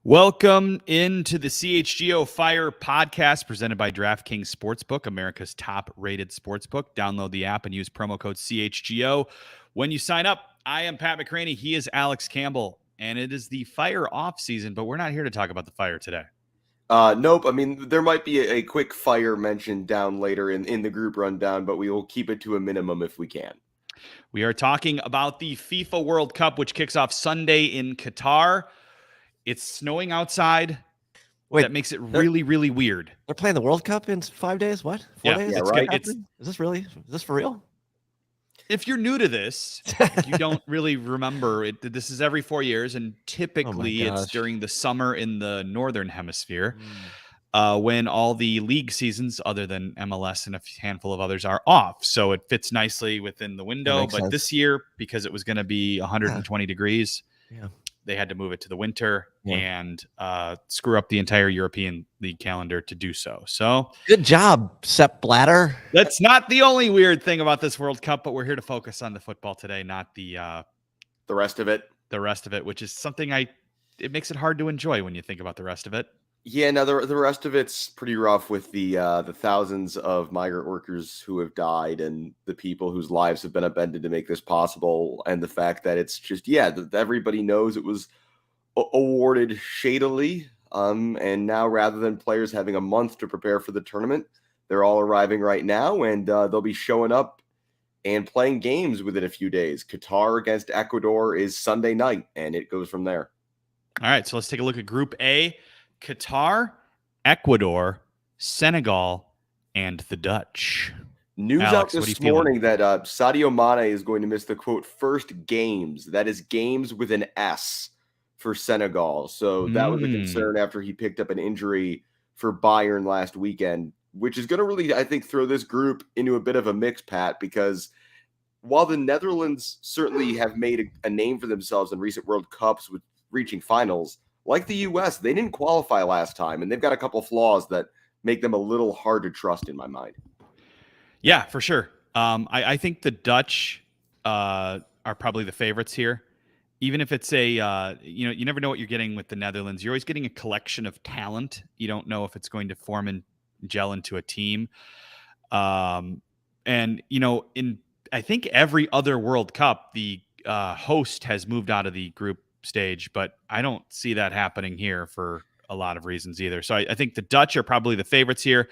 Welcome into the CHGO Fire Podcast presented by DraftKings Sportsbook, America's top-rated sportsbook. Download the app and use promo code CHGO when you sign up. I am Pat McCraney. He is Alex Campbell, and it is the Fire off season, but we're not here to talk about the Fire today. Nope. I mean, there might be a quick Fire mentioned down later in the group rundown, but we will keep it to a minimum if we can. We are talking about the FIFA World Cup, which kicks off Sunday in Qatar. It's snowing outside. Wait, that makes it really, really weird. They're playing the World Cup in 5 days? What? 4 days? Yeah, right. Is this really? Is this for real? If you're new to this, you don't really remember it. This is every 4 years, and typically it's during the summer in the northern hemisphere when all the league seasons, other than MLS and a handful of others, are off. So it fits nicely within the window. But this year, because it was going to be 120 degrees, they had to move it to the winter and screw up the entire European League calendar to do so. So good job, Sepp Blatter. That's not the only weird thing about this World Cup, but we're here to focus on the football today, not the rest of it. The rest of it, which is something it makes it hard to enjoy when you think about the rest of it. Yeah, no, the rest of it's pretty rough with the thousands of migrant workers who have died and the people whose lives have been upended to make this possible, and the fact that it's just that everybody knows it was awarded shadily, and now rather than players having a month to prepare for the tournament, they're all arriving right now, and they'll be showing up and playing games within a few days. Qatar against Ecuador is Sunday night, and it goes from there. All right, so let's take a look at Group A. Qatar, Ecuador, Senegal, and the Dutch. News Alex, out this morning that Sadio Mane is going to miss the, quote, first games. That is games with an S for Senegal. So that was a concern after he picked up an injury for Bayern last weekend, which is going to really, I think, throw this group into a bit of a mix, Pat, because while the Netherlands certainly have made a name for themselves in recent World Cups with reaching finals, like the U.S., they didn't qualify last time, and they've got a couple flaws that make them a little hard to trust in my mind. Yeah, for sure. I think the Dutch are probably the favorites here. Even if it's you never know what you're getting with the Netherlands. You're always getting a collection of talent. You don't know if it's going to form and gel into a team. And, in I think every other World Cup, the host has moved out of the group stage, but I don't see that happening here for a lot of reasons either. So I think the Dutch are probably the favorites here.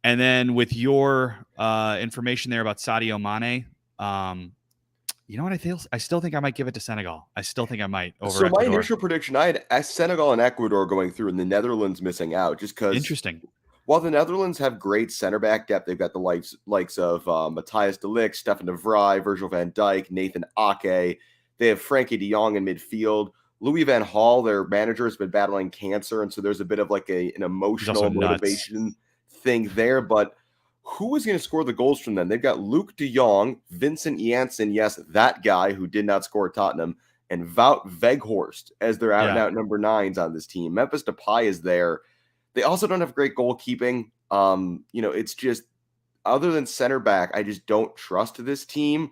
And then with your information there about Sadio Mane, you know what I still think I might give it to Senegal. I still think I might over So Ecuador. My initial prediction, I had Senegal and Ecuador going through and the Netherlands missing out just because. Interesting. While the Netherlands have great center back depth, they've got the likes of Matthias de Ligt, Stefan de Vrij, Virgil van Dijk, Nathan Ake. They have Frankie de Jong in midfield. Louis van Gaal, their manager, has been battling cancer, and so there's a bit of like an emotional motivation thing there. But who is going to score the goals from them? They've got Luke de Jong, Vincent Janssen, yes, that guy who did not score at Tottenham, and Wout Weghorst as their out-and-out number 9s on this team. Memphis Depay is there. They also don't have great goalkeeping. It's just, other than center back, I just don't trust this team.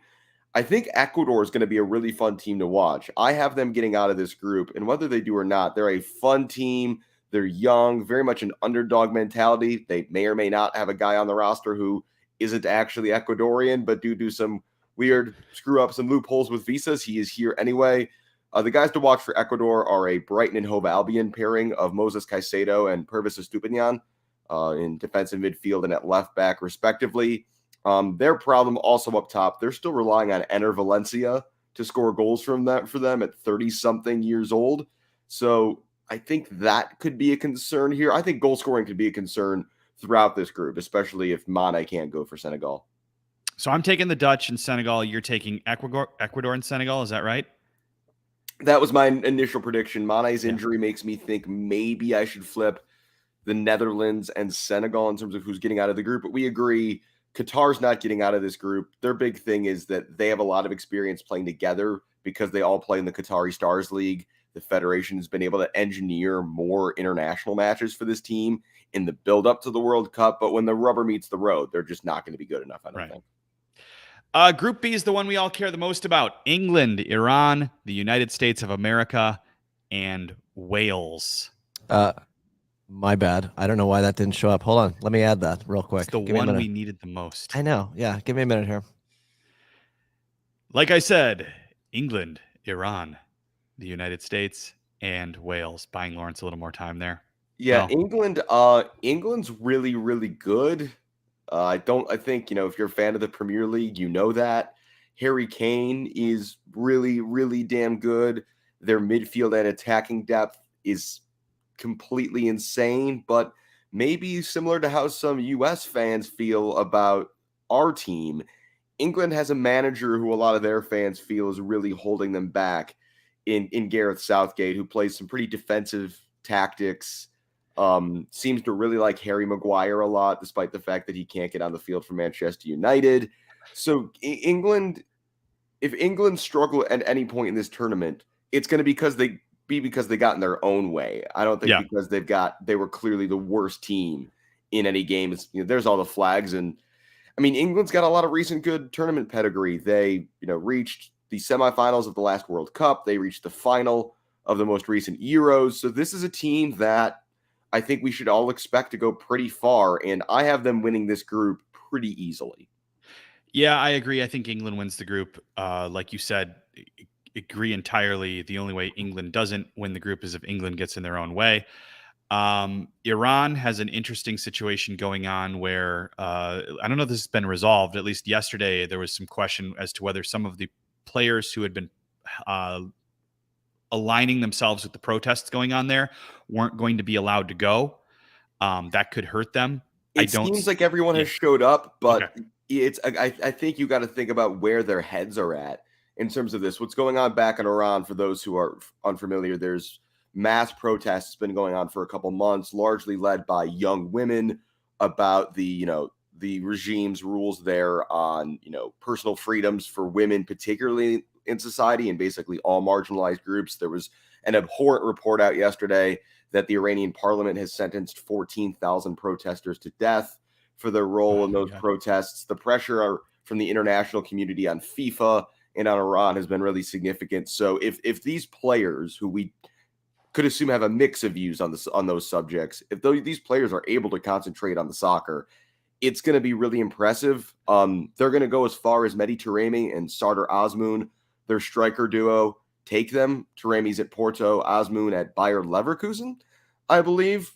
I think Ecuador is going to be a really fun team to watch. I have them getting out of this group, and whether they do or not, they're a fun team. They're young, very much an underdog mentality. They may or may not have a guy on the roster who isn't actually Ecuadorian, but due to some weird screw-ups and loopholes with visas, he is here anyway. The guys to watch for Ecuador are a Brighton and Hove Albion pairing of Moses Caicedo and Pervis Estupiñán in defensive midfield and at left back, respectively. Their problem also up top, they're still relying on Ener Valencia to score goals for them at 30-something years old. So I think that could be a concern here. I think goal scoring could be a concern throughout this group, especially if Mane can't go for Senegal. So I'm taking the Dutch and Senegal. You're taking Ecuador and Senegal. Is that right? That was my initial prediction. Mane's injury makes me think maybe I should flip the Netherlands and Senegal in terms of who's getting out of the group. But we agree Qatar's not getting out of this group. Their big thing is that they have a lot of experience playing together because they all play in the Qatari Stars League. The federation has been able to engineer more international matches for this team in the build-up to the World Cup. But when the rubber meets the road, they're just not going to be good enough, I don't think. Group B is the one we all care the most about. England, Iran, the United States of America, and Wales. My bad. I don't know why that didn't show up. Hold on. Let me add that real quick. It's the Give me a one minute. we needed the most. I know. Yeah. Give me a minute here. Like I said, England, Iran, the United States, and Wales. Buying Lawrence a little more time there. Yeah, No. England's really, really good. I think, if you're a fan of the Premier League, you know that. Harry Kane is really, really damn good. Their midfield and attacking depth is completely insane, but maybe similar to how some US fans feel about our team, England has a manager who a lot of their fans feel is really holding them back in Gareth Southgate, who plays some pretty defensive tactics. Seems to really like Harry Maguire a lot, despite the fact that he can't get on the field for Manchester United. So England, if England struggle at any point in this tournament, it's going to be because they got in their own way. I don't think because they were clearly the worst team in any game. There's all the flags, and I mean, England's got a lot of recent good tournament pedigree. They, reached the semifinals of the last World Cup. They reached the final of the most recent Euros. So this is a team that I think we should all expect to go pretty far, and I have them winning this group pretty easily. Yeah, I agree. I think England wins the group. Like you said, agree entirely. The only way England doesn't win the group is if England gets in their own way. Iran has an interesting situation going on where I don't know if this has been resolved. At least yesterday, there was some question as to whether some of the players who had been aligning themselves with the protests going on there weren't going to be allowed to go. That could hurt them. It seems like everyone has showed up, but I think you got to think about where their heads are at in terms of this. What's going on back in Iran, for those who are unfamiliar, there's mass protests been going on for a couple months, largely led by young women about the regime's rules there on, personal freedoms for women, particularly in society, and basically all marginalized groups. There was an abhorrent report out yesterday that the Iranian parliament has sentenced 14,000 protesters to death for their role in those protests. The pressure from the international community on FIFA and on Iran has been really significant. So if these players, who we could assume have a mix of views on those subjects, if these players are able to concentrate on the soccer, it's going to be really impressive. They're going to go as far as Mehdi Taremi and Sardar Azmoun, their striker duo, take them. Taremi's at Porto, Azmoun at Bayer Leverkusen, I believe.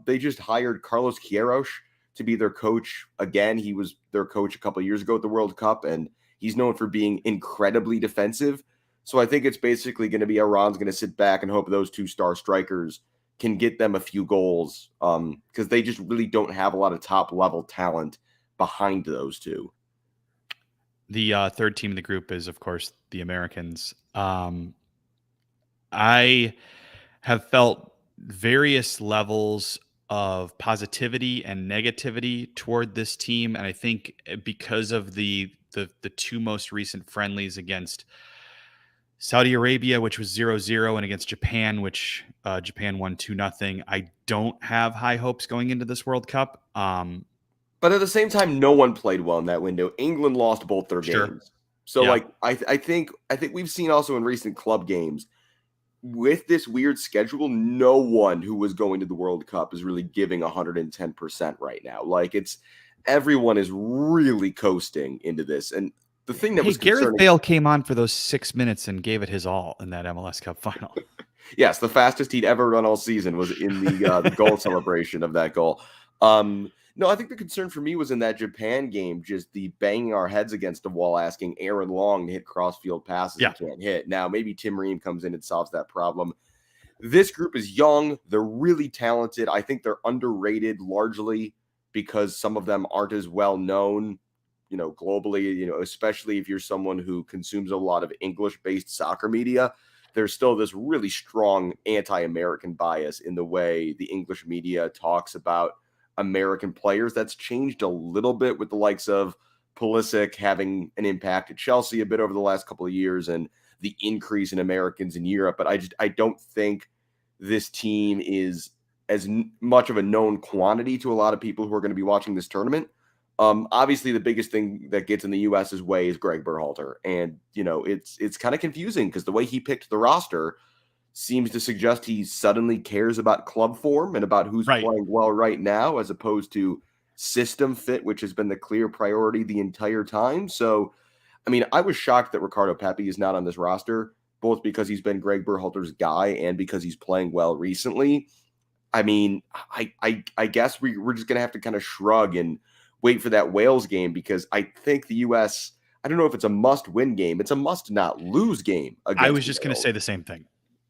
They just hired Carlos Queiroz to be their coach again. He was their coach a couple of years ago at the World Cup, and he's known for being incredibly defensive. So I think it's basically going to be Iran's going to sit back and hope those two star strikers can get them a few goals, because they just really don't have a lot of top-level talent behind those two. The third team in the group is, of course, the Americans. I have felt various levels of positivity and negativity toward this team, and I think because of the two most recent friendlies against Saudi Arabia, which was 0-0, and against Japan, which Japan won 2-0. I don't have high hopes going into this World Cup. But at the same time, no one played well in that window. England lost both their games. So I think we've seen also in recent club games, with this weird schedule, no one who was going to the World Cup is really giving 110% right now. Everyone is really coasting into this. And the thing that was Gareth Bale came on for those 6 minutes and gave it his all in that MLS Cup final. Yes, the fastest he'd ever run all season was in the goal celebration of that goal. No, I think the concern for me was in that Japan game, just the banging our heads against the wall, asking Aaron Long to hit cross-field passes he can't hit. Now, maybe Tim Ream comes in and solves that problem. This group is young. They're really talented. I think they're underrated largely because some of them aren't as well known, globally, especially if you're someone who consumes a lot of English-based soccer media. There's still this really strong anti-American bias in the way the English media talks about American players. That's changed a little bit with the likes of Pulisic having an impact at Chelsea a bit over the last couple of years and the increase in Americans in Europe. But I don't think this team is as much of a known quantity to a lot of people who are going to be watching this tournament. Obviously, the biggest thing that gets in the U.S.'s way is Greg Berhalter. And, it's kind of confusing because the way he picked the roster seems to suggest he suddenly cares about club form and about who's Right. playing well right now, as opposed to system fit, which has been the clear priority the entire time. So, I mean, I was shocked that Ricardo Pepi is not on this roster, both because he's been Greg Berhalter's guy and because he's playing well recently. I mean, I guess we're just going to have to kind of shrug and wait for that Wales game, because I think the U.S., I don't know if it's a must-win game. It's a must-not-lose game against I was just going to Wales. say the same thing.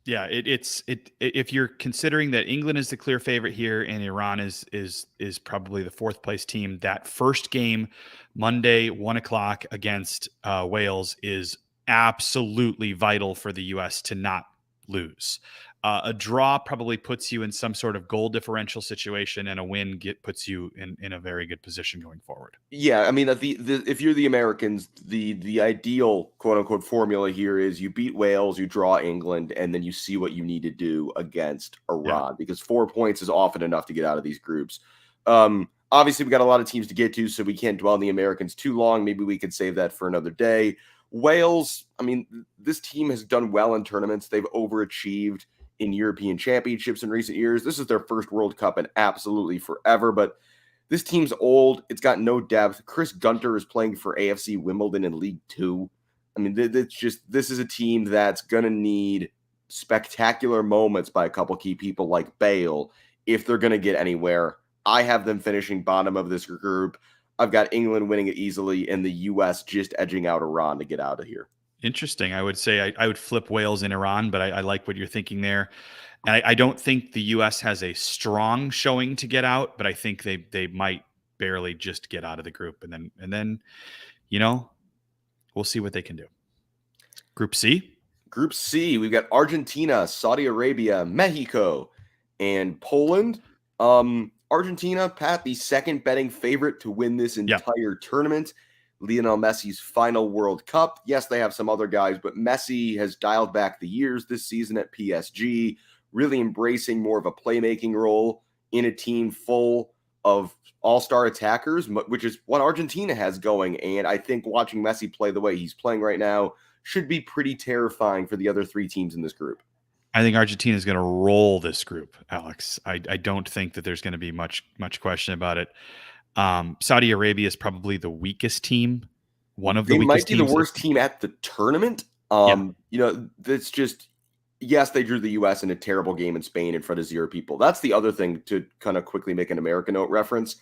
Yeah, if you're considering that England is the clear favorite here and Iran is probably the fourth place team, that first game Monday 1:00 against Wales is absolutely vital for the U.S. to not lose. A draw probably puts you in some sort of goal differential situation, and a win puts you in a very good position going forward. Yeah, I mean, if you're the Americans, the ideal quote unquote formula here is you beat Wales, you draw England, and then you see what you need to do against Iran, because 4 points is often enough to get out of these groups. Obviously, we got a lot of teams to get to, so we can't dwell on the Americans too long. Maybe we could save that for another day. Wales, I mean, this team has done well in tournaments. They've overachieved in European championships in recent years. This is their first World Cup in absolutely forever, but this team's old. It's got no depth. Chris Gunter is playing for AFC Wimbledon in League Two. I mean, this is a team that's going to need spectacular moments by a couple key people like Bale if they're going to get anywhere. I have them finishing bottom of this group. I've got England winning it easily and the U.S. just edging out Iran to get out of here. Interesting. I would say I would flip Wales in Iran, but I like what you're thinking there. And I don't think the U.S. has a strong showing to get out, but I think they might barely just get out of the group, and then we'll see what they can do. Group C. Group C, we've got Argentina, Saudi Arabia, Mexico, and Poland. Argentina, Pat, the second betting favorite to win this entire tournament. Lionel Messi's final World Cup. Yes, they have some other guys, but Messi has dialed back the years this season at PSG, really embracing more of a playmaking role in a team full of all-star attackers, which is what Argentina has going. And I think watching Messi play the way he's playing right now should be pretty terrifying for the other three teams in this group. I think Argentina is going to roll this group, Alex. I don't think that there's going to be much question about it. Saudi Arabia is probably the weakest team. One of the weakest teams. They might be the worst team at the tournament. That's just, yes, they drew the U.S. in a terrible game in Spain in front of 0 people. That's the other thing to kind of quickly make an American note reference.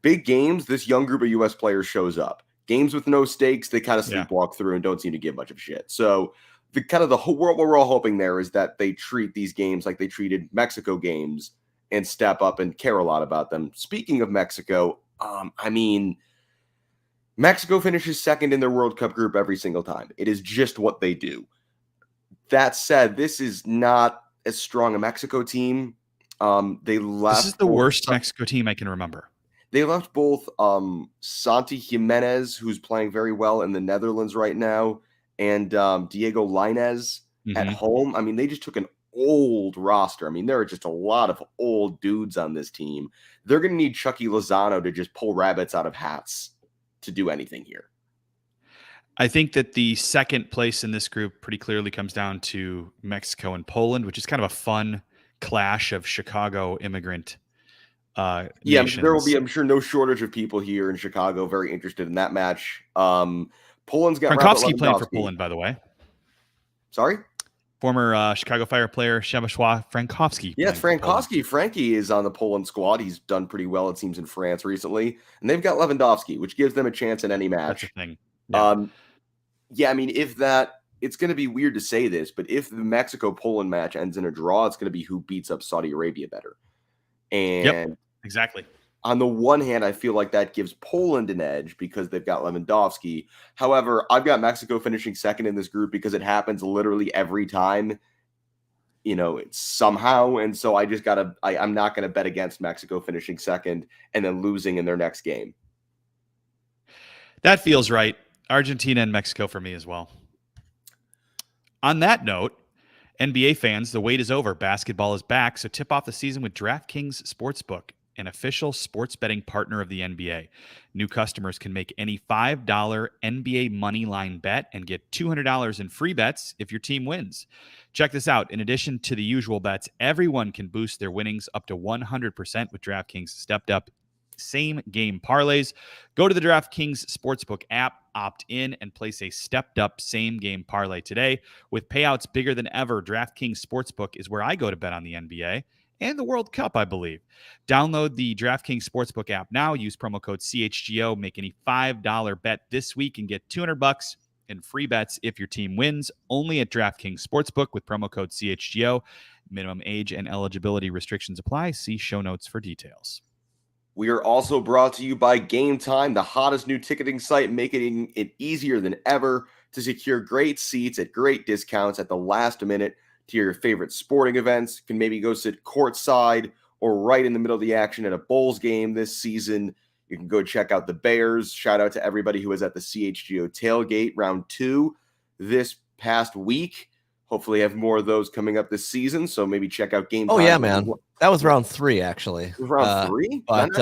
Big games, this young group of U.S. players shows up. Games with no stakes, they kind of sleepwalk through and don't seem to give much of shit. So the whole world, what we're all hoping there is that they treat these games like they treated Mexico games and step up and care a lot about them. Speaking of Mexico, Mexico finishes second in their World Cup group every single time. It is just what they do. That said, this is not as strong a Mexico team. This is the worst Mexico team I can remember. They left both Santi Jimenez, who's playing very well in the Netherlands right now, and Diego Lainez at home. I mean, they just took an old roster. I mean, there are just a lot of old dudes on this team. They're going to need Chucky Lozano to just pull rabbits out of hats to do anything here. I think that the second place in this group pretty clearly comes down to Mexico and Poland, which is kind of a fun clash of Chicago immigrant nations. There will be, I'm sure, no shortage of people here in Chicago very interested in that match. Poland's got Frankowski playing for Poland, by the way. Sorry? Former Chicago Fire player Przemysław Frankowski. Yes, Frankowski. Frankie is on the Poland squad. He's done pretty well, it seems, in France recently. And they've got Lewandowski, which gives them a chance in any match. That's a thing. Yeah. I mean, it's going to be weird to say this, but if the Mexico-Poland match ends in a draw, it's going to be who beats up Saudi Arabia better. And exactly. On the one hand, I feel like that gives Poland an edge because they've got Lewandowski. However, I've got Mexico finishing second in this group because it happens literally every time, it's somehow. And so I'm not going to bet against Mexico finishing second and then losing in their next game. That feels right. Argentina and Mexico for me as well. On that note, NBA fans, the wait is over. Basketball is back, so tip off the season with DraftKings Sportsbook. an official sports betting partner of the NBA. New customers can make any $5 NBA moneyline bet and get $200 in free bets if your team wins. Check this out. In addition to the usual bets, everyone can boost their winnings up to 100% with DraftKings Stepped Up Same Game Parlays. Go to the DraftKings Sportsbook app, opt in, and place a Stepped Up Same Game Parlay today. With payouts bigger than ever, DraftKings Sportsbook is where I go to bet on the NBA and the World Cup, I believe. Download the DraftKings Sportsbook app now. Use promo code CHGO. Make any $5 bet this week and get $200 in free bets if your team wins. Only at DraftKings Sportsbook with promo code CHGO. Minimum age and eligibility restrictions apply. See show notes for details. We are also brought to you by Game Time, the hottest new ticketing site, making it easier than ever to secure great seats at great discounts at the last minute to your favorite sporting events. You can maybe go sit courtside or right in the middle of the action at a Bulls game this season. You can go check out the Bears. Shout out to everybody who was at the CHGO tailgate round 2 this past week. Hopefully have more of those coming up this season. So maybe check out Game Time. Oh, yeah, man. That was round 3, actually. Round 3? But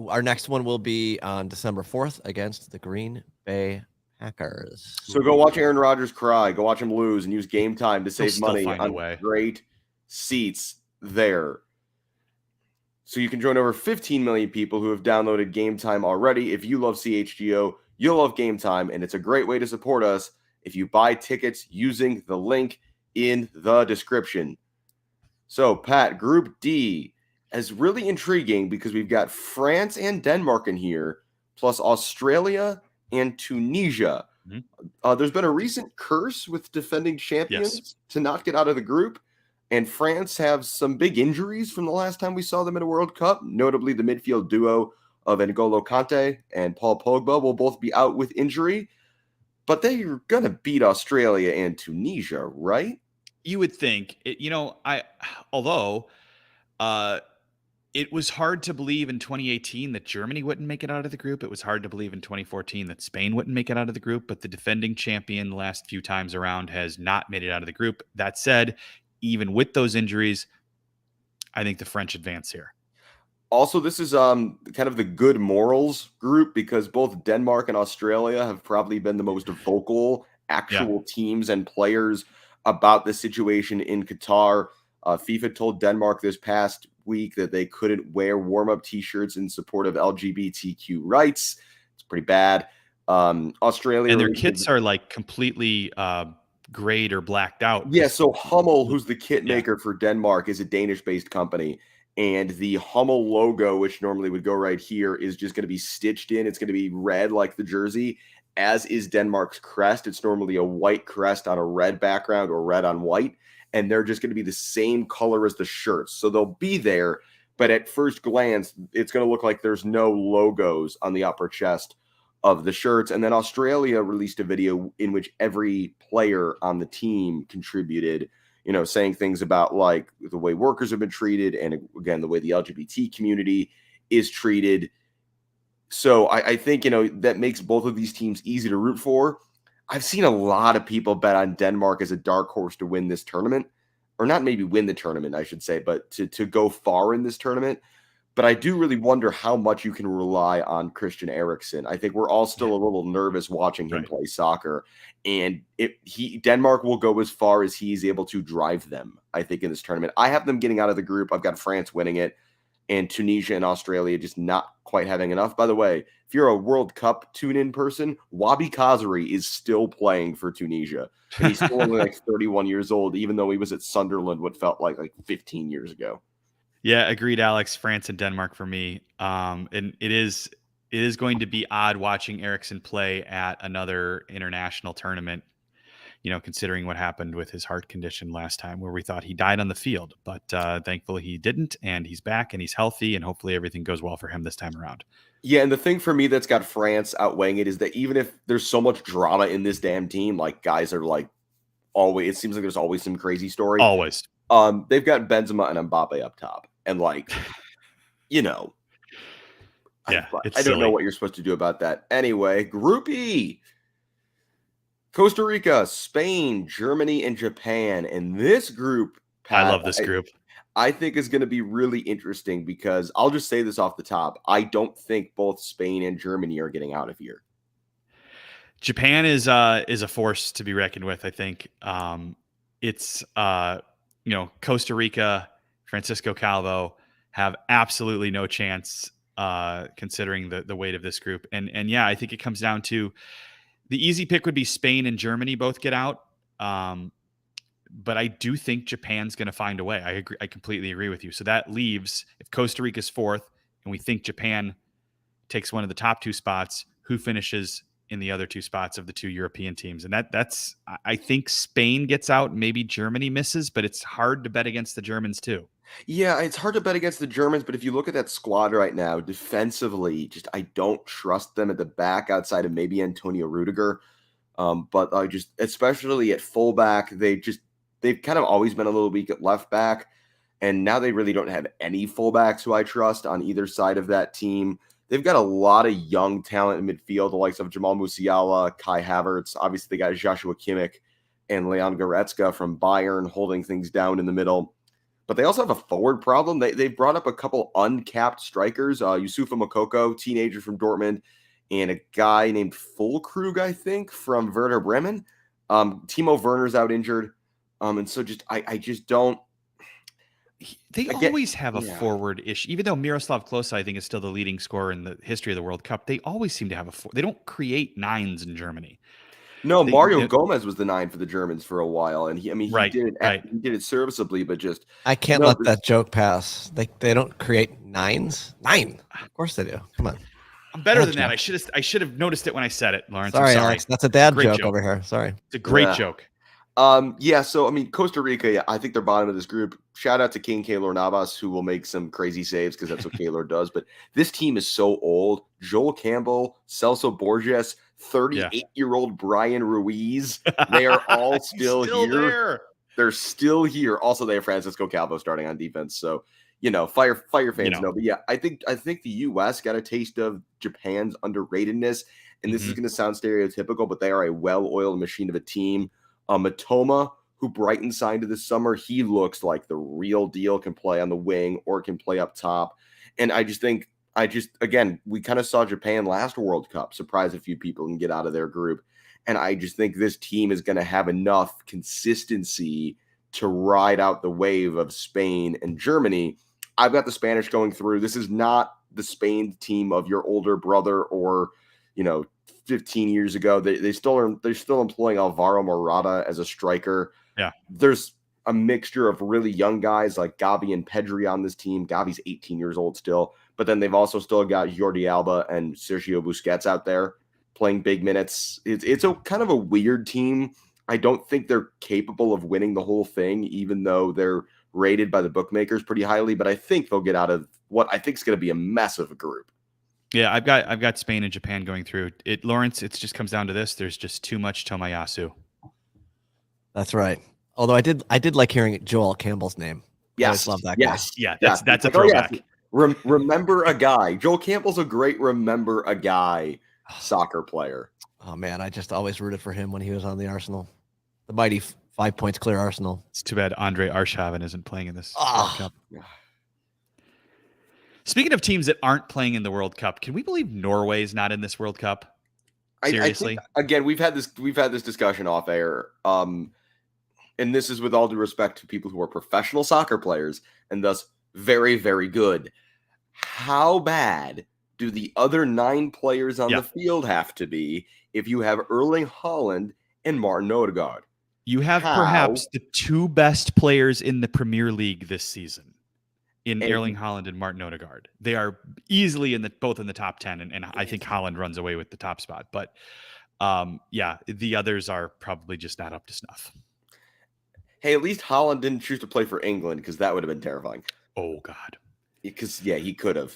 our next one will be on December 4th against the Green Bay Packers. So go watch Aaron Rodgers cry. Go watch him lose and use Game Time to save money on great seats there. So you can join over 15 million people who have downloaded Game Time already. If you love CHGO, you'll love Game Time, and it's a great way to support us if you buy tickets using the link in the description. So, Pat, Group D is really intriguing because we've got France and Denmark in here, plus Australia and Tunisia. Mm-hmm. There's been a recent curse with defending champions to not get out of the group, and France have some big injuries from the last time we saw them in a World Cup, notably the midfield duo of N'Golo Kante and Paul Pogba will both be out with injury, but they're going to beat Australia and Tunisia, right? You would think, although it was hard to believe in 2018 that Germany wouldn't make it out of the group. It was hard to believe in 2014 that Spain wouldn't make it out of the group, but the defending champion the last few times around has not made it out of the group. That said, even with those injuries, I think the French advance here. Also, this is kind of the good morals group because both Denmark and Australia have probably been the most vocal actual teams and players about the situation in Qatar. FIFA told Denmark this past week that they couldn't wear warm-up T-shirts in support of LGBTQ rights. It's pretty bad. Australia and their kits are like completely grayed or blacked out. Yeah, so Hummel, who's the kit maker for Denmark, is a Danish-based company. And the Hummel logo, which normally would go right here, is just going to be stitched in. It's going to be red like the jersey, as is Denmark's crest. It's normally a white crest on a red background or red on white. And they're just going to be the same color as the shirts. So they'll be there, but at first glance, it's going to look like there's no logos on the upper chest of the shirts. And then Australia released a video in which every player on the team contributed, saying things about like the way workers have been treated and, again, the way the LGBT community is treated. So I think, that makes both of these teams easy to root for. I've seen a lot of people bet on Denmark as a dark horse to win this tournament, or not maybe win the tournament, I should say, but to go far in this tournament. But I do really wonder how much you can rely on Christian Eriksen. I think we're all still a little nervous watching him play soccer. And Denmark will go as far as he's able to drive them, I think, in this tournament. I have them getting out of the group. I've got France winning it, and Tunisia and Australia just not quite having enough. By the way, if you're a World Cup tune-in person, Wabi Kazri is still playing for Tunisia. And he's still only like 31 years old, even though he was at Sunderland what felt like 15 years ago. Yeah, agreed, Alex. France and Denmark for me. And it is going to be odd watching Eriksen play at another international tournament, considering what happened with his heart condition last time where we thought he died on the field. But thankfully he didn't, and he's back and he's healthy, and hopefully everything goes well for him this time around. Yeah, and the thing for me that's got France outweighing it is that even if there's so much drama in this damn team, like guys are like always, it seems like there's always some crazy story. Always. They've got Benzema and Mbappe up top. And I don't know what you're supposed to do about that. Anyway, Group E, Costa Rica, Spain, Germany, and Japan. And this group, Pat, I love this group. I think is going to be really interesting because I'll just say this off the top. I don't think both Spain and Germany are getting out of here. Japan is a force to be reckoned with. I think it's Costa Rica, Francisco Calvo have absolutely no chance considering the weight of this group. And yeah, I think it comes down to the easy pick would be Spain and Germany both get out. But I do think Japan's going to find a way. I agree. I completely agree with you. So that leaves, if Costa Rica's fourth and we think Japan takes one of the top two spots, who finishes in the other two spots of the two European teams? And that's I think Spain gets out, maybe Germany misses, but it's hard to bet against the Germans too. Yeah, it's hard to bet against the Germans, but if you look at that squad right now, defensively, just I don't trust them at the back outside of maybe Antonio Rudiger. But I just, especially at fullback, they've kind of always been a little weak at left back, and now they really don't have any fullbacks who I trust on either side of that team. They've got a lot of young talent in midfield, the likes of Jamal Musiala, Kai Havertz. Obviously, they got Joshua Kimmich and Leon Goretzka from Bayern holding things down in the middle. But they also have a forward problem. They've brought up a couple uncapped strikers, Yusufa Moukoko, teenager from Dortmund, and a guy named Fulkrug, I think, from Werder Bremen. Timo Werner's out injured. And so I just don't. They always have a forward issue, even though Miroslav Klose, I think, is still the leading scorer in the history of the World Cup. They always seem to have they don't create nines in Germany. No, Mario Gomez was the 9 for the Germans for a while, and he did it serviceably, but just I can't let that joke pass. They don't create nines. 9, of course they do. Come on, I'm better than that. I should have noticed it when I said it, Lawrence. Sorry, I'm sorry. Alex. That's a dad joke over here. Sorry. It's a great joke. So I mean, Costa Rica, I think they're bottom of this group. Shout out to King Keylor Navas, who will make some crazy saves because that's what Keylor does. But this team is so old. Joel Campbell, Celso Borges, 38-year-old Brian Ruiz. They are all still here. There. They're still here. Also, they have Francisco Calvo starting on defense. So, Fire fans know. But yeah, I think the U.S. got a taste of Japan's underratedness. And this is going to sound stereotypical, but they are a well-oiled machine of a team. Matoma, who Brighton signed this summer, he looks like the real deal, can play on the wing or can play up top. And I just think, again, we kind of saw Japan last World Cup surprise a few people and get out of their group. And I just think this team is going to have enough consistency to ride out the wave of Spain and Germany. I've got the Spanish going through. This is not the Spain team of your older brother or, 15 years ago. They're still employing Alvaro Morata as a striker. Yeah. There's a mixture of really young guys like Gavi and Pedri on this team. Gavi's 18 years old still, but then they've also still got Jordi Alba and Sergio Busquets out there playing big minutes. It's a kind of a weird team. I don't think they're capable of winning the whole thing, even though they're rated by the bookmakers pretty highly, but I think they'll get out of what I think is going to be a mess of a group. Yeah, I've got Spain and Japan going through it. Lawrence, it just comes down to this. There's just too much Tomiyasu. That's right. Although I did like hearing Joel Campbell's name. Yes, I love that guy. Yeah, that's a throwback. Remember a guy. Joel Campbell's a great remember a guy soccer player. Oh man, I just always rooted for him when he was on the Arsenal, the mighty 5 points clear Arsenal. It's too bad Andre Arshavin isn't playing in this World Cup. Speaking of teams that aren't playing in the World Cup, can we believe Norway's not in this World Cup? Seriously? I think, again, we've had this discussion off air. And this is with all due respect to people who are professional soccer players and thus very, very good. How bad do the other 9 players on the field have to be if you have Erling Haaland and Martin Odegaard? You have perhaps the 2 best players in the Premier League this season. In Erling Haaland and Martin Odegaard. They are easily both in the top 10, and I think Haaland runs away with the top spot. But the others are probably just not up to snuff. Hey, at least Haaland didn't choose to play for England because that would have been terrifying. Oh, God. Because, he could have.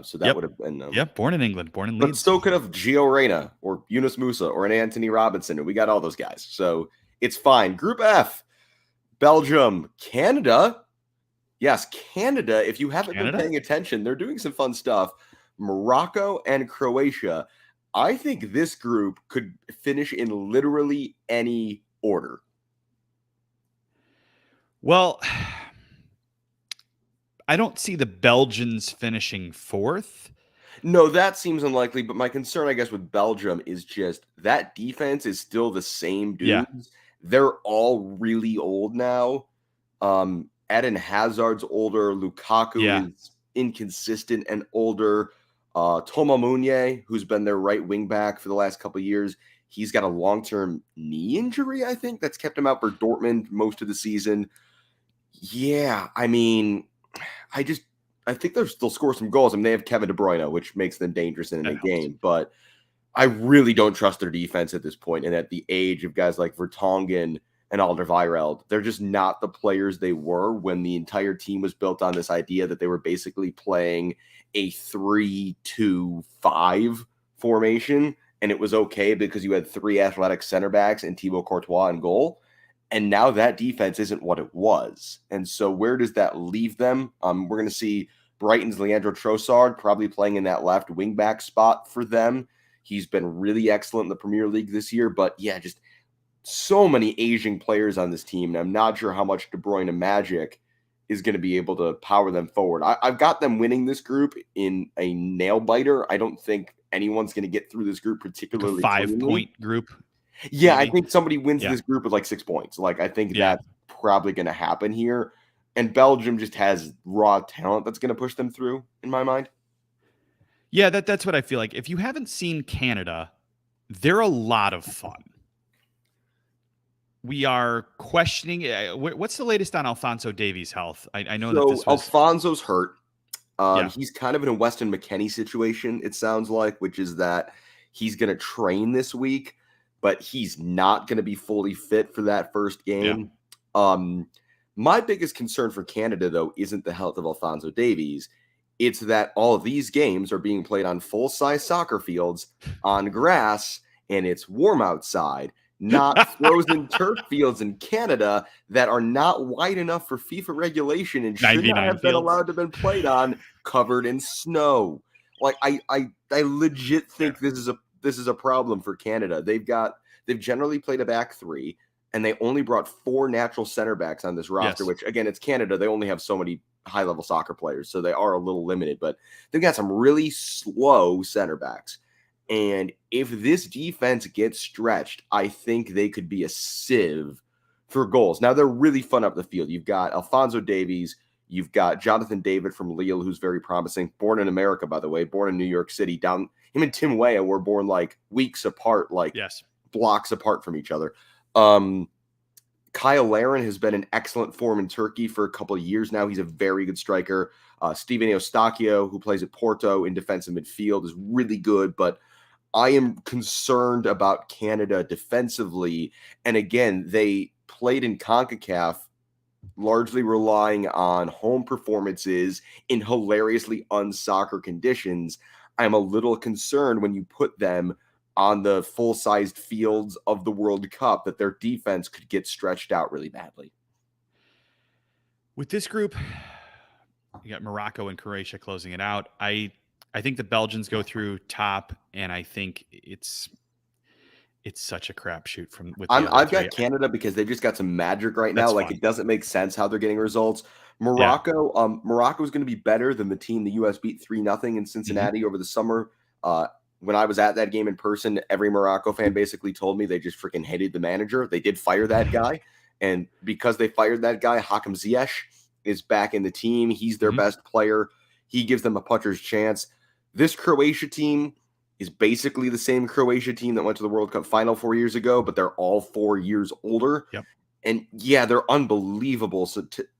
So that would have been... born in England, born in Leeds. But so could have Gio Reyna or Yunus Musa or an Anthony Robinson, and we got all those guys. So it's fine. Group F, Belgium, Canada... Yes, Canada, if you haven't been paying attention, they're doing some fun stuff. Morocco and Croatia. I think this group could finish in literally any order. Well, I don't see the Belgians finishing fourth. No, that seems unlikely, but my concern, I guess, with Belgium is just that defense is still the same Yeah. dudes. They're all really old now. Eden Hazard's older. Lukaku is inconsistent and older. Thomas Meunier, who's been their right wing back for the last couple of years, he's got a long-term knee injury, I think, that's kept him out for Dortmund most of the season. Yeah, I mean, I think they'll score some goals. I mean, they have Kevin De Bruyne, which makes them dangerous in a game. But I really don't trust their defense at this point. And at the age of guys like Vertonghen and Alderweireld, they're just not the players they were when the entire team was built on this idea that they were basically playing a 3-2-5 formation. And it was okay because you had 3 athletic center backs and Thibaut Courtois in goal. And now that defense isn't what it was. And so where does that leave them? We're going to see Brighton's Leandro Trossard probably playing in that left wing-back spot for them. He's been really excellent in the Premier League this year. But, yeah, just so many aging players on this team. And I'm not sure how much De Bruyne magic is going to be able to power them forward. I've got them winning this group in a nail-biter. I don't think anyone's going to get through this group particularly. Like a 5-point group. Yeah, maybe? I think somebody wins this group with like 6 points. Like, I think that's probably going to happen here. And Belgium just has raw talent that's going to push them through, in my mind. Yeah, that's what I feel like. If you haven't seen Canada, they're a lot of fun. We are questioning. What's the latest on Alphonso Davies' health? I know that this was... Alfonso's hurt. He's kind of in a Weston McKennie situation, it sounds like, which is that he's going to train this week, but he's not going to be fully fit for that first game. My biggest concern for Canada, though, isn't the health of Alphonso Davies. It's that all of these games are being played on full-size soccer fields on grass, and it's warm outside, not frozen turf fields in Canada that are not wide enough for FIFA regulation and should not have been allowed to have been played on, covered in snow. Like, I legit think this is a problem for Canada. They've generally played a back three, and they only brought 4 natural center backs on this roster, which, again, it's Canada. They only have so many high-level soccer players, so they are a little limited. But they've got some really slow center backs. And if this defense gets stretched, I think they could be a sieve for goals. Now, they're really fun up the field. You've got Alphonso Davies. You've got Jonathan David from Lille, who's very promising. Born in America, by the way. Born in New York City. Him and Tim Weah were born like weeks apart, blocks apart from each other. Kyle Larin has been in excellent form in Turkey for a couple of years now. He's a very good striker. Steven Eustachio, who plays at Porto in defensive midfield, is really good, but I am concerned about Canada defensively. And again, they played in CONCACAF largely relying on home performances in hilariously unsoccer conditions. I'm a little concerned when you put them on the full-sized fields of the World Cup that their defense could get stretched out really badly. With this group, you got Morocco and Croatia closing it out. I think the Belgians go through top, and I think it's such a crapshoot I've got Canada because they've just got some magic right now. Like, it doesn't make sense how they're getting results. Morocco, Morocco is going to be better than the team the U.S. beat 3-0 in Cincinnati over the summer. When I was at that game in person, every Morocco fan basically told me they just freaking hated the manager. They did fire that guy. And because they fired that guy, Hakim Ziyech is back in the team. He's their best player. He gives them a puncher's chance. This Croatia team is basically the same Croatia team that went to the World Cup final 4 years ago, but they're all 4 years older. And yeah, they're unbelievable,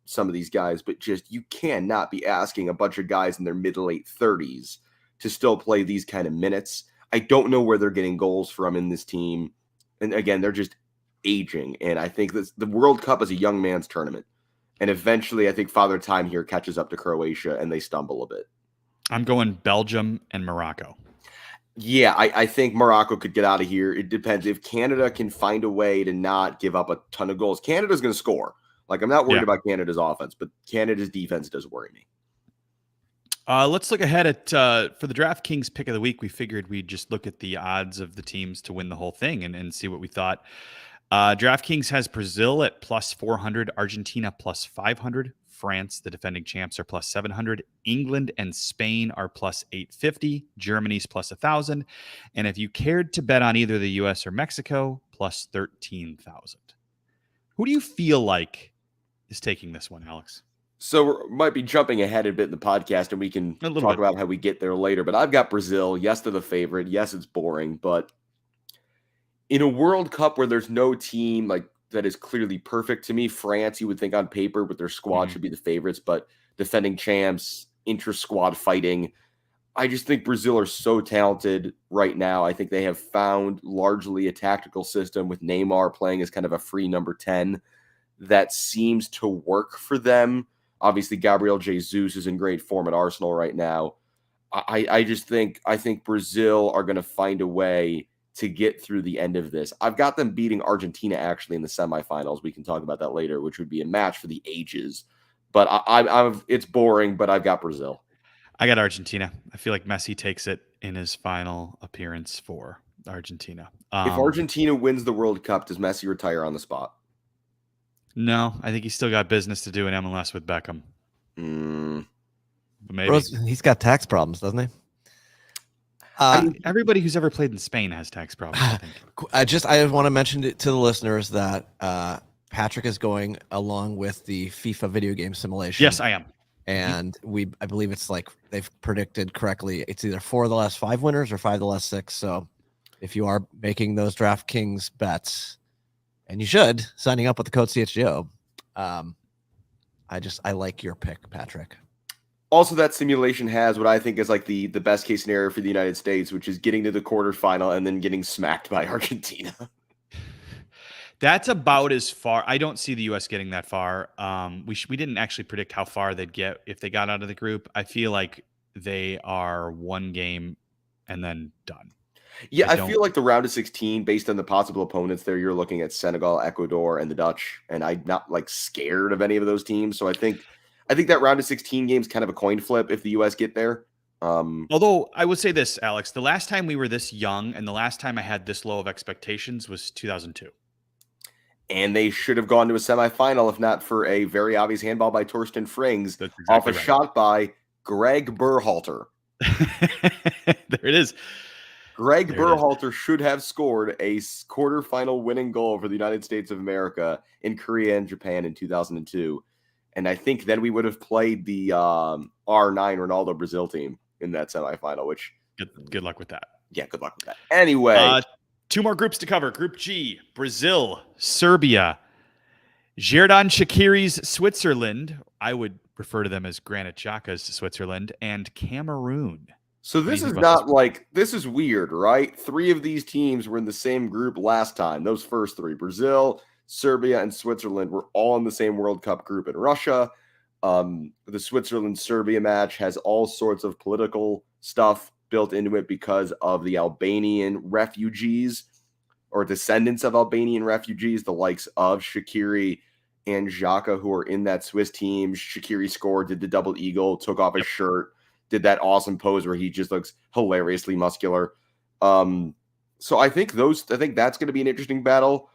some of these guys, but just you cannot be asking a bunch of guys in their mid to late 30s to still play these kind of minutes. I don't know where they're getting goals from in this team. And again, they're just aging. And I think that the World Cup is a young man's tournament. And eventually, I think Father Time here catches up to Croatia and they stumble a bit. I'm going Belgium and Morocco. Yeah, I think Morocco could get out of here. It depends. If Canada can find a way to not give up a ton of goals, Canada's going to score. Like, I'm not worried about Canada's offense, but Canada's defense does worry me. Let's look ahead at for the DraftKings pick of the week. We figured we'd just look at the odds of the teams to win the whole thing and see what we thought. DraftKings has Brazil at plus 400, Argentina plus 500, France, the defending champs, are plus 700. England and Spain are plus 850. Germany's plus 1,000. And if you cared to bet on either the US or Mexico, plus 13,000. Who do you feel like is taking this one, Alex? So we might be jumping ahead a bit in the podcast, and we can talk about how we get there later. But I've got Brazil. Yes, they're the favorite. Yes, it's boring. But in a World Cup where there's no team like that is clearly perfect, to me, France, you would think on paper with their squad should be the favorites. But defending champs, intra-squad fighting, I just think Brazil are so talented right now. I think they have found largely a tactical system with Neymar playing as kind of a free number 10 that seems to work for them. Obviously, Gabriel Jesus is in great form at Arsenal right now. I think Brazil are going to find a way to get through the end of this. I've got them beating Argentina actually in the semifinals. We can talk about that later, which would be a match for the ages. But it's boring, but I've got Brazil. I got Argentina. I feel like Messi takes it in his final appearance for Argentina. If Argentina wins the World Cup, does Messi retire on the spot? No, I think he's still got business to do in MLS with Beckham. But maybe. He's got tax problems, doesn't he? I mean, everybody who's ever played in Spain has tax problems, I think. I want to mention to the listeners that Patrick is going along with the FIFA video game simulation. Yes, I am. And I believe it's like they've predicted correctly. It's either 4 of the last 5 winners or 5 of the last 6. So if you are making those DraftKings bets, and you should, signing up with the code CHGO, I like your pick, Patrick. Also, that simulation has what I think is like the best case scenario for the United States, which is getting to the quarterfinal and then getting smacked by Argentina. That's about as far. I don't see the U.S. getting that far. We didn't actually predict how far they'd get if they got out of the group. I feel like they are one game and then done. Yeah, I feel like the round of 16, based on the possible opponents there, you're looking at Senegal, Ecuador, and the Dutch, and I'm not like scared of any of those teams. So I think that round of 16 game is kind of a coin flip if the U.S. get there. Although I would say this, Alex, the last time we were this young and the last time I had this low of expectations was 2002. And they should have gone to a semifinal if not for a very obvious handball by Torsten Frings off a shot by Greg Berhalter. There it is. Greg Berhalter should have scored a quarterfinal winning goal for the United States of America in Korea and Japan in 2002. And I think then we would have played the R9 Ronaldo Brazil team in that semifinal, which... Good luck with that. Yeah, good luck with that. Anyway... 2 more groups to cover. Group G, Brazil, Serbia, Xherdan Shaqiri's Switzerland. I would refer to them as Granit Xhaka's Switzerland, and Cameroon. So this is not like, this is weird, right? 3 of these teams were in the same group last time. Those first 3, Brazil, Serbia, and Switzerland, were all in the same World Cup group in Russia. The Switzerland-Serbia match has all sorts of political stuff built into it because of the Albanian refugees or descendants of Albanian refugees, the likes of Shaqiri and Xhaka, who are in that Swiss team. Shaqiri scored, did the double eagle, took off his shirt, did that awesome pose where he just looks hilariously muscular. So I think that's going to be an interesting battle.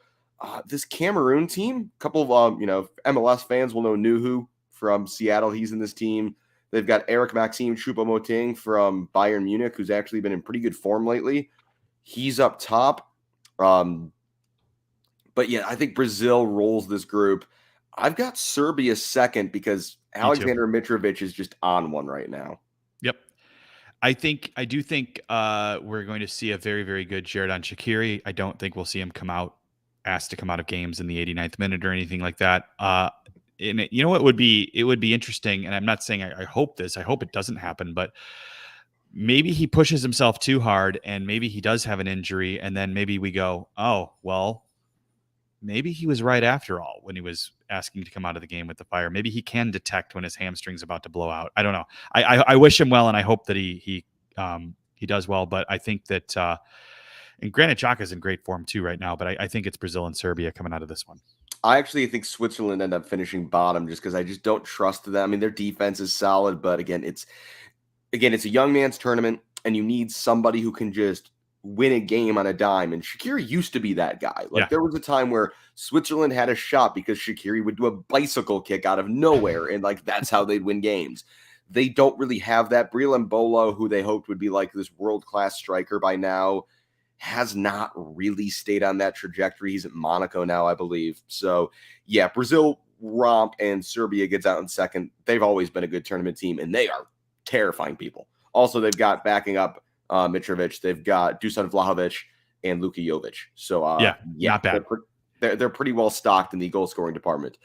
This Cameroon team, a couple of MLS fans will know Nuhu from Seattle. He's in this team. They've got Eric Maxime Choupo-Moting from Bayern Munich, who's actually been in pretty good form lately. He's up top. But yeah, I think Brazil rolls this group. I've got Serbia second because Alexander Mitrovic is just on one right now. Yep. I do think we're going to see a very, very good Xherdan Shaqiri. I don't think we'll see him asked to come out of games in the 89th minute or anything like that. And you know what would be interesting, and I'm not saying I hope it doesn't happen, but maybe he pushes himself too hard and maybe he does have an injury, and then maybe we go, oh, well, maybe he was right after all when he was asking to come out of the game with the Fire. Maybe he can detect when his hamstring's about to blow out. I don't know. I wish him well, and I hope that he does well, but I think that and Granit Xhaka is in great form too right now, but I think it's Brazil and Serbia coming out of this one. I actually think Switzerland end up finishing bottom just because I just don't trust them. I mean, their defense is solid, but again, it's a young man's tournament, and you need somebody who can just win a game on a dime. And Shaqiri used to be that guy. Like, Yeah. there was a time where Switzerland had a shot because Shaqiri would do a bicycle kick out of nowhere. And, like, that's how they'd win games. They don't really have that. Breel Mbolo, who they hoped would be like this world-class striker by now, has not really stayed on that trajectory. He's at Monaco now, I believe. So, yeah, Brazil romp and Serbia gets out in second. They've always been a good tournament team, and they are terrifying people. Also, they've got backing up Mitrovic. They've got Dusan Vlahovic and Luka Jovic. So, not bad. They're pretty well stocked in the goal-scoring department.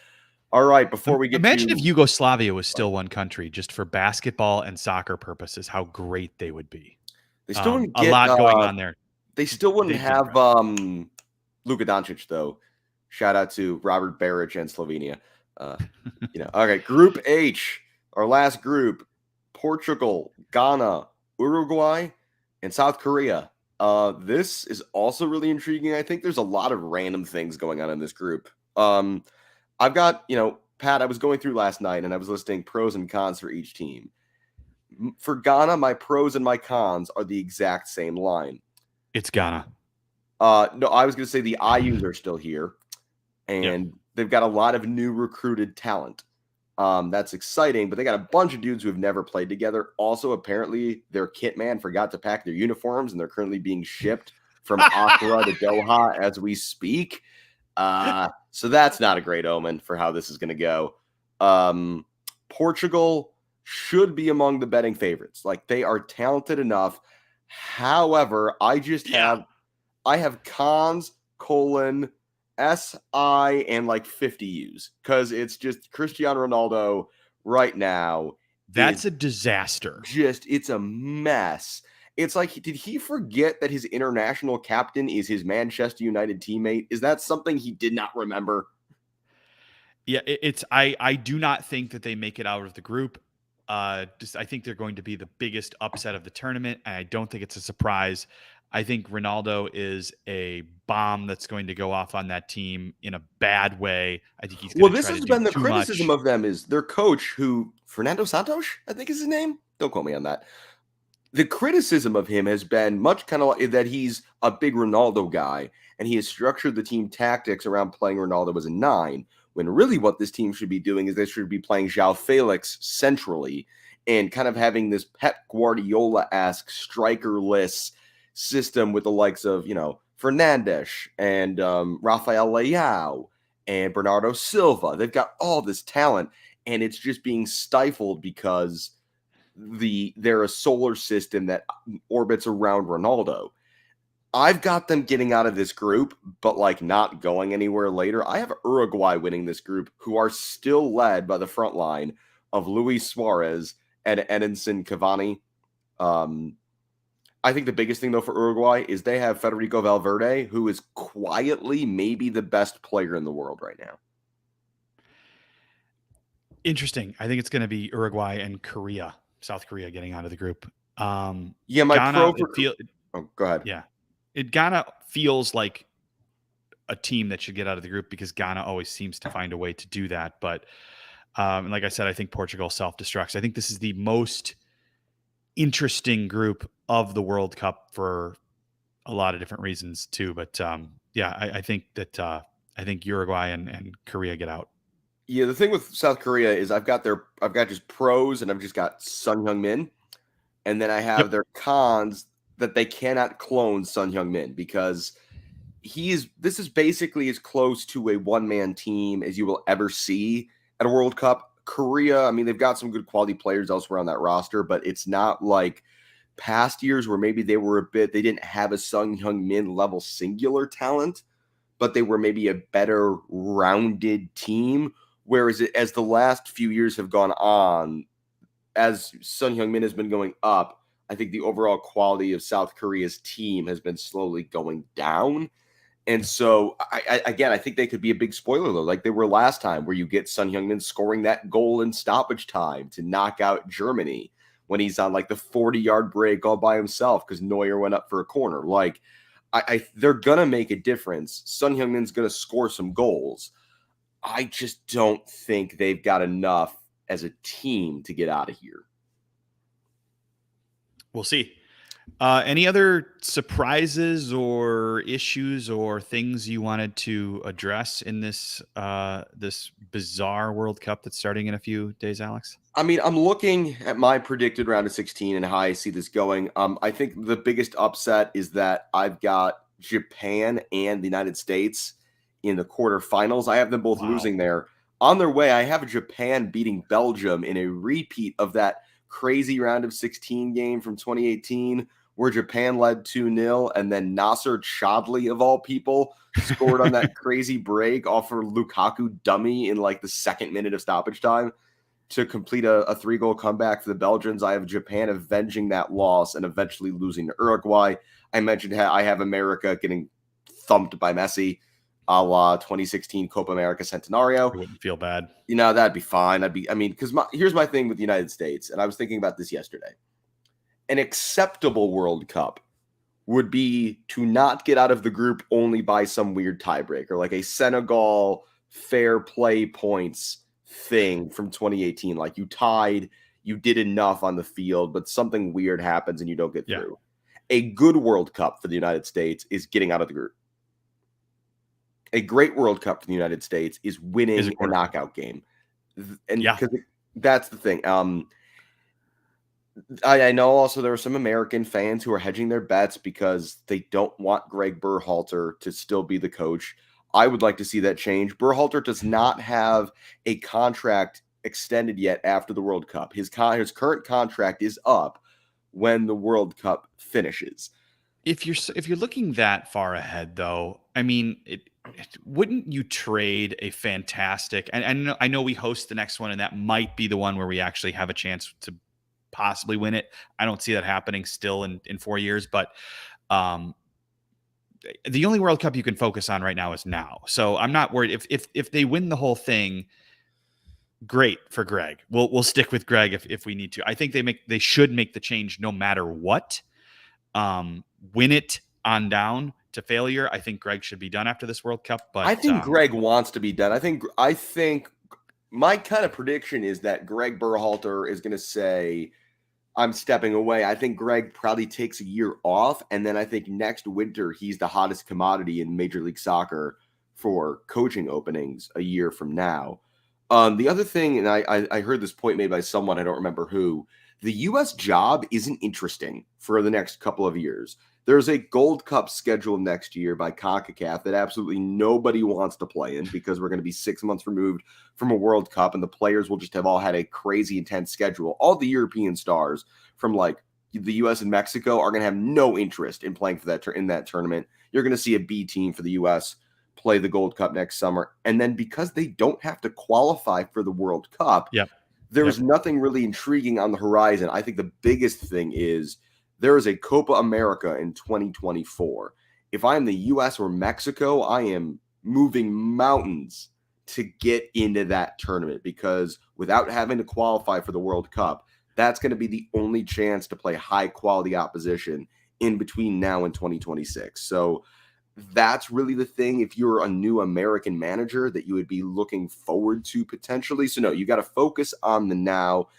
All right, before we get Imagine if Yugoslavia was still one country, just for basketball and soccer purposes, how great they would be. They still wouldn't a lot going on there. They still wouldn't They'd be have Luka Doncic, though. Shout out to Robert Baric and Slovenia. Okay, Group H, our last group: Portugal, Ghana, Uruguay, and South Korea. This is also really intriguing. I think there's a lot of random things going on in this group. I've got, Pat, I was going through last night and I was listing pros and cons for each team. For Ghana, my pros and my cons are the exact same line. It's Ghana. No, I was going to say the IUs are still here, and they've got a lot of new recruited talent. That's exciting, but they got a bunch of dudes who have never played together. Also, apparently, their kit man forgot to pack their uniforms, and they're currently being shipped from Accra to Doha as we speak. So that's not a great omen for how this is going to go. Portugal should be among the betting favorites. Like, they are talented enough. However, I have cons, SI, and like 50 U's, because it's just Cristiano Ronaldo right now. That's a disaster. It's a mess. It's like, did he forget that his international captain is his Manchester United teammate? Is that something he did not remember? Yeah, I do not think that they make it out of the group. I think they're going to be the biggest upset of the tournament, and I don't think it's a surprise. I think Ronaldo is a bomb that's going to go off on that team in a bad way. I think he's going to try to do too much. Well, this has been the criticism of them is their coach, who Fernando Santos, I think is his name. Don't quote me on that. The criticism of him has been much kind of like that he's a big Ronaldo guy, and he has structured the team tactics around playing Ronaldo as a 9, when really what this team should be doing is they should be playing João Felix centrally and kind of having this Pep Guardiola-esque strikerless system with the likes of, Fernandes and Rafael Leao and Bernardo Silva. They've got all this talent, and it's just being stifled because they're a solar system that orbits around Ronaldo. I've got them getting out of this group, but like not going anywhere later. I have Uruguay winning this group, who are still led by the front line of Luis Suarez and Edinson Cavani. I think the biggest thing, though, for Uruguay is they have Federico Valverde, who is quietly maybe the best player in the world right now. Interesting. I think it's going to be Uruguay and South Korea getting out of the group. My Ghana, go ahead. Yeah. Ghana feels like a team that should get out of the group because Ghana always seems to find a way to do that. But like I said, I think Portugal self-destructs. I think this is the most interesting group of the World Cup for a lot of different reasons too. But I think that Uruguay and Korea get out. Yeah, the thing with South Korea is I've got just pros, and I've just got Son Heung-min, and then I have their cons that they cannot clone Son Heung-min because this is basically as close to a one-man team as you will ever see at a World Cup. Korea, I mean, they've got some good quality players elsewhere on that roster, but it's not like past years where maybe they didn't have a Son Heung-min level singular talent, but they were maybe a better rounded team. Whereas as the last few years have gone on, as Son Heung-min has been going up, I think the overall quality of South Korea's team has been slowly going down. And so, I think they could be a big spoiler, though, like they were last time, where you get Son Heung-min scoring that goal in stoppage time to knock out Germany when he's on like the 40-yard break all by himself because Neuer went up for a corner. Like, they're going to make a difference. Son Heung-min's going to score some goals. I just don't think they've got enough as a team to get out of here. We'll see. Any other surprises or issues or things you wanted to address in this this bizarre World Cup that's starting in a few days, Alex? I mean, I'm looking at my predicted round of 16 and how I see this going. I think the biggest upset is that I've got Japan and the United States in the quarterfinals. I have them both losing there. On their way, I have Japan beating Belgium in a repeat of that crazy round of 16 game from 2018 where Japan led 2-0 and then Nasser Chadli, of all people, scored on that crazy break off a Lukaku dummy in like the second minute of stoppage time to complete a 3-goal comeback for the Belgians. I have Japan avenging that loss and eventually losing to Uruguay. I mentioned I have America getting thumped by Messi, a la 2016 Copa America Centenario. I wouldn't feel bad. You know, that'd be fine. Because here's my thing with the United States, and I was thinking about this yesterday. An acceptable World Cup would be to not get out of the group only by some weird tiebreaker, like a Senegal fair play points thing from 2018. Like you tied, you did enough on the field, but something weird happens and you don't get through. A good World Cup for the United States is getting out of the group. A great World Cup for the United States is winning a knockout game. And because that's the thing. I know also there are some American fans who are hedging their bets because they don't want Greg Berhalter to still be the coach. I would like to see that change. Berhalter does not have a contract extended yet after the World Cup. His current contract is up when the World Cup finishes. If you're looking that far ahead, though, I mean, wouldn't you trade a fantastic? And I know we host the next one, and that might be the one where we actually have a chance to possibly win it. I don't see that happening still in 4 years, but the only World Cup you can focus on right now is now. So I'm not worried if they win the whole thing. Great for Greg. We'll stick with Greg if we need to. I think they should make the change no matter what. Win it on down to failure. I think Greg should be done after this World Cup. But I think Greg wants to be done. I think my kind of prediction is that Greg Berhalter is going to say, I'm stepping away. I think Greg probably takes a year off. And then I think next winter, he's the hottest commodity in Major League Soccer for coaching openings a year from now. The other thing, and I heard this point made by someone, I don't remember who, the U.S. job isn't interesting for the next couple of years. There's a Gold Cup scheduled next year by CONCACAF that absolutely nobody wants to play in because we're going to be 6 months removed from a World Cup, and the players will just have all had a crazy intense schedule. All the European stars from like the U.S. and Mexico are going to have no interest in playing for that in that tournament. You're going to see a B team for the U.S. play the Gold Cup next summer, and then because they don't have to qualify for the World Cup, there's nothing really intriguing on the horizon. I think the biggest thing is there is a Copa America in 2024. If I'm the U.S. or Mexico, I am moving mountains to get into that tournament because without having to qualify for the World Cup, that's going to be the only chance to play high-quality opposition in between now and 2026. So that's really the thing if you're a new American manager that you would be looking forward to potentially. So no, you got to focus on the now.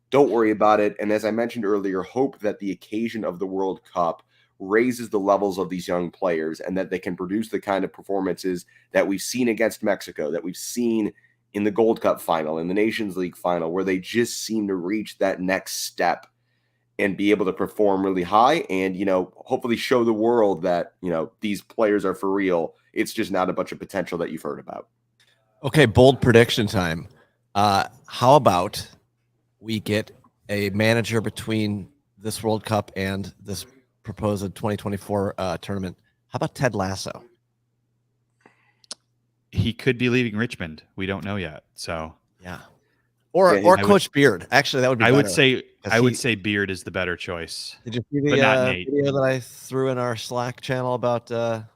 Don't worry about it. And as I mentioned earlier, hope that the occasion of the World Cup raises the levels of these young players and that they can produce the kind of performances that we've seen against Mexico, that we've seen in the Gold Cup final, in the Nations League final, where they just seem to reach that next step and be able to perform really high and, hopefully show the world that, these players are for real. It's just not a bunch of potential that you've heard about. Okay, bold prediction time. How about we get a manager between this World Cup and this proposed 2024 tournament? How about Ted Lasso? He could be leaving Richmond. We don't know yet. So yeah. Or Coach Beard. Actually, that would be better. I would say Beard is the better choice. Did you see the video that I threw in our Slack channel about?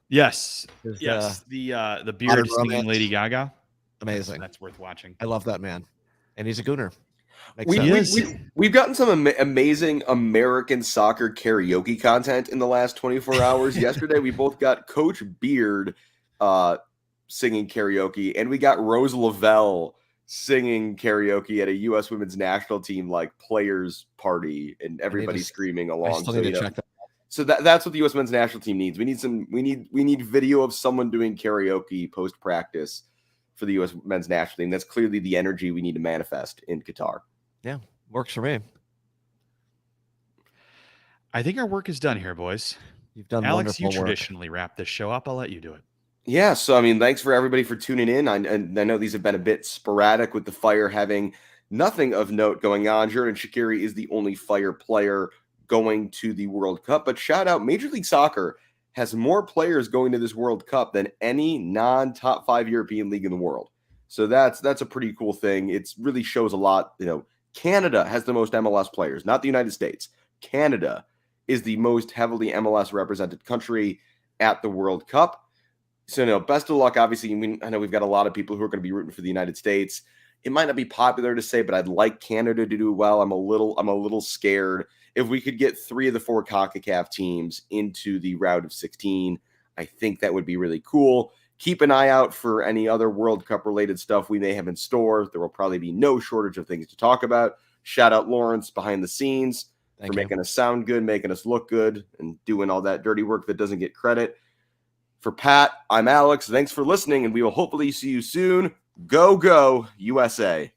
Yes. The Beard singing Lady Gaga. Amazing. That's worth watching. I love that man, and he's a gooner. We've gotten some amazing American soccer karaoke content in the last 24 hours. Yesterday, we both got Coach Beard singing karaoke, and we got Rose Lavelle singing karaoke at a U.S. women's national team players party, and everybody screaming along. I still need to check that out. So that's what the U.S. men's national team needs. We need video of someone doing karaoke post practice for the U.S. men's national team. That's clearly the energy we need to manifest in Qatar. Yeah, works for me. I think our work is done here, boys. You've done Alex, you wonderful work. traditionally wrap this show up. I'll let you do it. Yeah, so I mean, thanks for everybody for tuning in. I know these have been a bit sporadic with the Fire having nothing of note going on. Xherdan Shaqiri is the only Fire player going to the World Cup, but shout out, Major League Soccer has more players going to this World Cup than any non-top 5 European league in the world. So that's a pretty cool thing. It really shows a lot. Canada has the most MLS players, not the United States. Canada is the most heavily MLS represented country at the World Cup. So, best of luck. Obviously, I know we've got a lot of people who are going to be rooting for the United States. It might not be popular to say, but I'd like Canada to do well. I'm a little scared. If we could get 3 of the 4 CONCACAF teams into the round of 16, I think that would be really cool. Keep an eye out for any other World Cup related stuff we may have in store. There will probably be no shortage of things to talk about. Shout out Lawrence behind the scenes for making us sound good, making us look good, and doing all that dirty work that doesn't get credit. For Pat, I'm Alex. Thanks for listening, and we will hopefully see you soon. Go, USA.